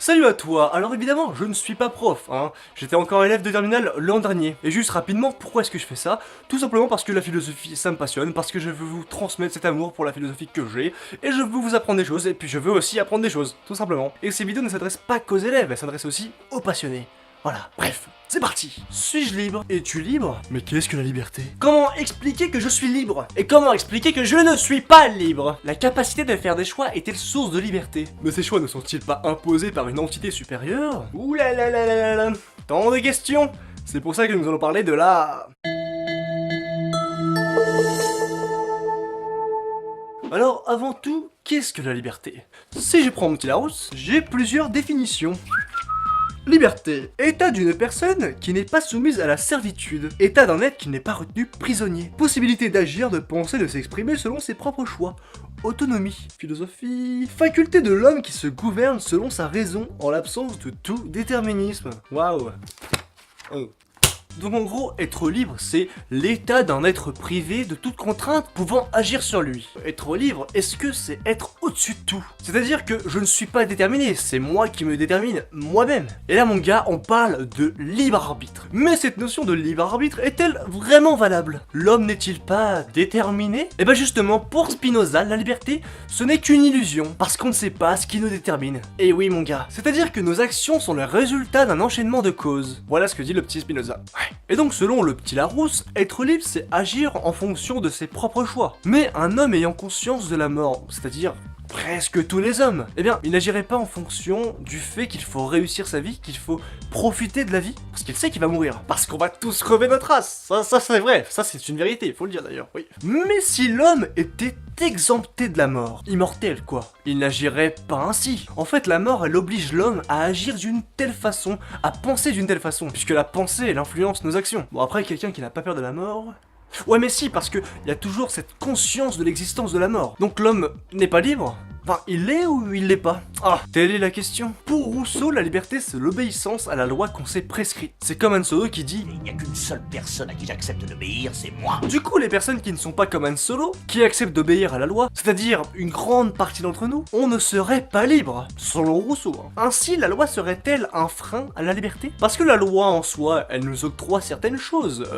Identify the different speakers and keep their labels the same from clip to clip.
Speaker 1: Salut à toi. Alors évidemment, je ne suis pas prof, hein. J'étais encore élève de terminale l'an dernier. Et juste rapidement, pourquoi est-ce que je fais ça? Tout simplement parce que la philosophie, ça me passionne, parce que je veux vous transmettre cet amour pour la philosophie que j'ai, et je veux vous apprendre des choses, et puis je veux aussi apprendre des choses, tout simplement. Et ces vidéos ne s'adressent pas qu'aux élèves, elles s'adressent aussi aux passionnés. Voilà, bref, c'est parti. Suis-je libre? Es-tu libre? Mais qu'est-ce que la liberté? Comment expliquer que je suis libre? Et comment expliquer que je ne suis pas libre? La capacité de faire des choix est-elle source de liberté? Mais ces choix ne sont-ils pas imposés par une entité supérieure? Ouh là là là là là là. Tant de questions. C'est pour ça que nous allons parler de la... Alors, avant tout, qu'est-ce que la liberté? Si je prends mon petit Larousse, j'ai plusieurs définitions. Liberté. État d'une personne qui n'est pas soumise à la servitude. État d'un être qui n'est pas retenu prisonnier. Possibilité d'agir, de penser, de s'exprimer selon ses propres choix. Autonomie. Philosophie. Faculté de l'homme qui se gouverne selon sa raison en l'absence de tout déterminisme. Waouh. Oh. Donc en gros, être libre, c'est l'état d'un être privé de toute contrainte pouvant agir sur lui. Être libre, est-ce que c'est être au-dessus de tout? C'est-à-dire que je ne suis pas déterminé, c'est moi qui me détermine moi-même. Et là mon gars, on parle de libre arbitre. Mais cette notion de libre arbitre est-elle vraiment valable? L'homme n'est-il pas déterminé? Et bah justement, pour Spinoza, la liberté, ce n'est qu'une illusion, parce qu'on ne sait pas ce qui nous détermine. Et oui mon gars, c'est-à-dire que nos actions sont le résultat d'un enchaînement de causes. Voilà ce que dit le petit Spinoza. Et donc selon le petit Larousse, être libre c'est agir en fonction de ses propres choix. Mais un homme ayant conscience de la mort, c'est-à-dire presque tous les hommes, eh bien il n'agirait pas en fonction du fait qu'il faut réussir sa vie, qu'il faut profiter de la vie, parce qu'il sait qu'il va mourir. Parce qu'on va tous crever notre race, ça c'est vrai, ça c'est une vérité, faut le dire d'ailleurs, oui. Mais si l'homme était exempté de la mort, immortel quoi, il n'agirait pas ainsi. En fait la mort elle oblige l'homme à agir d'une telle façon, à penser d'une telle façon, puisque la pensée elle influence nos actions. Bon après quelqu'un qui n'a pas peur de la mort... Ouais mais si, parce que y a toujours cette conscience de l'existence de la mort. Donc l'homme n'est pas libre? Enfin, il l'est ou il l'est pas? Ah, telle est la question. Pour Rousseau, la liberté c'est l'obéissance à la loi qu'on s'est prescrite. C'est comme Han Solo qui dit:
Speaker 2: il n'y a qu'une seule personne à qui j'accepte d'obéir, c'est moi.
Speaker 1: Du coup, les personnes qui ne sont pas comme Han Solo, qui acceptent d'obéir à la loi, c'est-à-dire une grande partie d'entre nous, on ne serait pas libre, selon Rousseau. Ainsi, la loi serait-elle un frein à la liberté? Parce que la loi en soi, elle nous octroie certaines choses.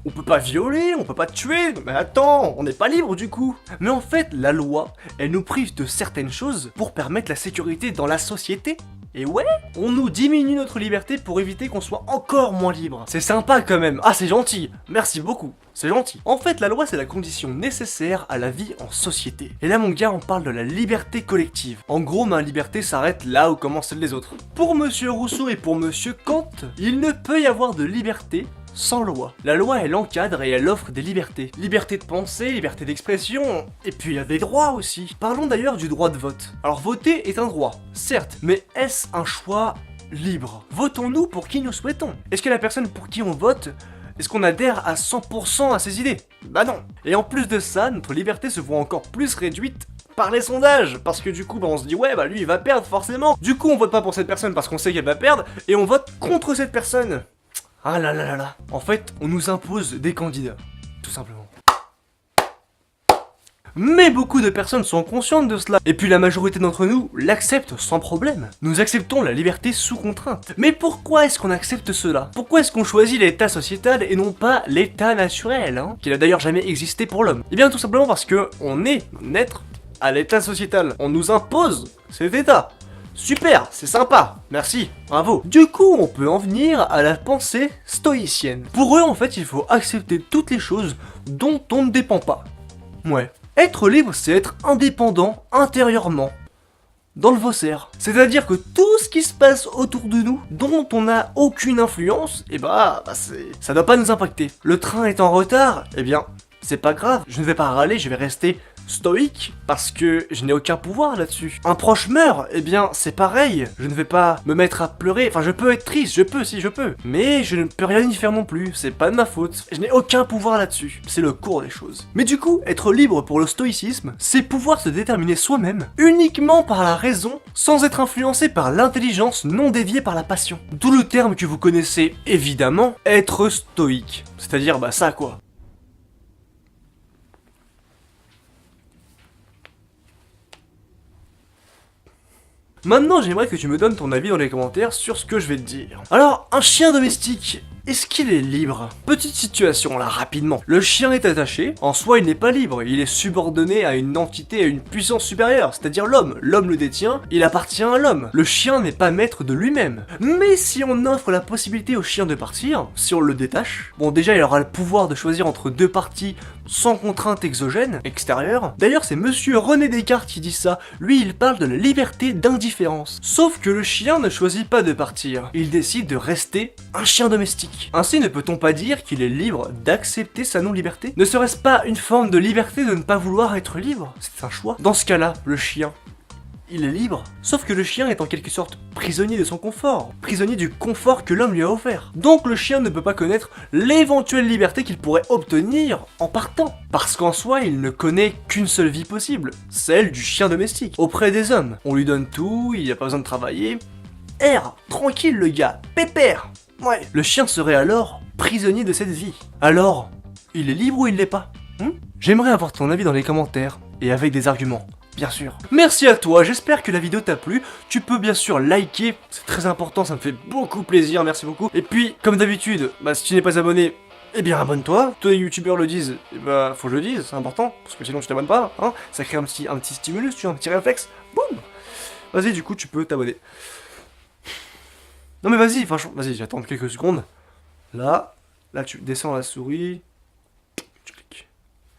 Speaker 1: On peut pas violer, on peut pas tuer, mais attends, on n'est pas libre du coup. Mais en fait, la loi, elle nous prive de certaines choses pour permettre la sécurité dans la société. Et ouais, on nous diminue notre liberté pour éviter qu'on soit encore moins libre. C'est sympa quand même. Ah, c'est gentil. Merci beaucoup. C'est gentil. En fait, la loi, c'est la condition nécessaire à la vie en société. Et là, mon gars, on parle de la liberté collective. En gros, ma liberté s'arrête là où commencent celles des autres. Pour Monsieur Rousseau et pour Monsieur Kant, il ne peut y avoir de liberté sans loi. La loi, elle encadre et elle offre des libertés. Liberté de pensée, liberté d'expression, et puis il y a des droits aussi. Parlons d'ailleurs du droit de vote. Alors voter est un droit, certes, mais est-ce un choix libre? Votons-nous pour qui nous souhaitons? Est-ce que la personne pour qui on vote, est-ce qu'on adhère à 100% à ses idées? Bah non. Et en plus de ça, notre liberté se voit encore plus réduite par les sondages, parce que du coup bah on se dit ouais bah lui il va perdre forcément. Du coup on vote pas pour cette personne parce qu'on sait qu'elle va perdre, et on vote contre cette personne. Ah là là là là. En fait, on nous impose des candidats, tout simplement. Mais beaucoup de personnes sont conscientes de cela, et puis la majorité d'entre nous l'acceptent sans problème. Nous acceptons la liberté sous contrainte. Mais pourquoi est-ce qu'on accepte cela? Pourquoi est-ce qu'on choisit l'état sociétal et non pas l'état naturel, hein, qui n'a d'ailleurs jamais existé pour l'homme? Eh bien tout simplement parce que on est naître à l'état sociétal. On nous impose cet état. Super, c'est sympa, merci, bravo. Du coup, on peut en venir à la pensée stoïcienne. Pour eux, en fait, il faut accepter toutes les choses dont on ne dépend pas. Ouais. Être libre, c'est être indépendant intérieurement. Dans le Vaussaire. C'est-à-dire que tout ce qui se passe autour de nous, dont on n'a aucune influence, et ça doit pas nous impacter. Le train est en retard, eh bien, c'est pas grave, je ne vais pas râler, je vais rester stoïque, parce que je n'ai aucun pouvoir là-dessus. Un proche meurt, eh bien c'est pareil, je ne vais pas me mettre à pleurer, enfin je peux être triste, je peux si je peux, mais je ne peux rien y faire non plus, c'est pas de ma faute, je n'ai aucun pouvoir là-dessus, c'est le cours des choses. Mais du coup, être libre pour le stoïcisme, c'est pouvoir se déterminer soi-même, uniquement par la raison, sans être influencé par l'intelligence non déviée par la passion. D'où le terme que vous connaissez évidemment, être stoïque, c'est-à-dire bah ça quoi. Maintenant, j'aimerais que tu me donnes ton avis dans les commentaires sur ce que je vais te dire. Alors, un chien domestique, est-ce qu'il est libre? Petite situation là, rapidement. Le chien est attaché, en soi il n'est pas libre, il est subordonné à une entité, à une puissance supérieure, c'est-à-dire l'homme. L'homme le détient, il appartient à l'homme. Le chien n'est pas maître de lui-même. Mais si on offre la possibilité au chien de partir, si on le détache, bon déjà il aura le pouvoir de choisir entre deux parties sans contrainte exogène, extérieure. D'ailleurs c'est monsieur René Descartes qui dit ça, lui il parle de la liberté d'indifférence. Sauf que le chien ne choisit pas de partir, il décide de rester un chien domestique. Ainsi ne peut-on pas dire qu'il est libre d'accepter sa non-liberté? Ne serait-ce pas une forme de liberté de ne pas vouloir être libre? C'est un choix. Dans ce cas-là, le chien, il est libre. Sauf que le chien est en quelque sorte prisonnier de son confort, prisonnier du confort que l'homme lui a offert. Donc le chien ne peut pas connaître l'éventuelle liberté qu'il pourrait obtenir en partant. Parce qu'en soi, il ne connaît qu'une seule vie possible, celle du chien domestique. Auprès des hommes, on lui donne tout, il n'y a pas besoin de travailler. Tranquille le gars, pépère. Ouais. Le chien serait alors prisonnier de cette vie. Alors, il est libre ou il l'est pas? J'aimerais avoir ton avis dans les commentaires, et avec des arguments, bien sûr. Merci à toi, j'espère que la vidéo t'a plu. Tu peux bien sûr liker, c'est très important, ça me fait beaucoup plaisir, merci beaucoup. Et puis, comme d'habitude, si tu n'es pas abonné, eh bien abonne-toi. Tous les youtubeurs le disent, et faut que je le dise, c'est important, parce que sinon tu t'abonnes pas, hein. Ça crée un petit stimulus, tu vois, un petit réflexe, boum. Vas-y, du coup, tu peux t'abonner. Non mais vas-y, franchement, vas-y, j'attends quelques secondes. Là tu descends la souris, tu cliques.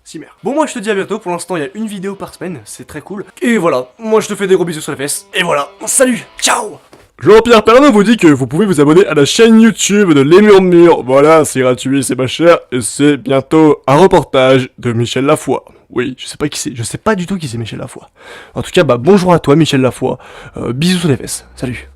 Speaker 1: Simmer. Bon, moi je te dis à bientôt, pour l'instant il y a une vidéo par semaine, c'est très cool. Et voilà, moi je te fais des gros bisous sur les fesses, et voilà, salut, ciao.
Speaker 3: Jean-Pierre Pernaut vous dit que vous pouvez vous abonner à la chaîne YouTube de Les Murs de Murs. Voilà, c'est gratuit, c'est pas cher, et c'est bientôt un reportage de Michel Lafoy. Oui, je sais pas qui c'est, je sais pas du tout qui c'est Michel Lafoy. En tout cas, bonjour à toi Michel Lafoy, bisous sur les fesses, salut.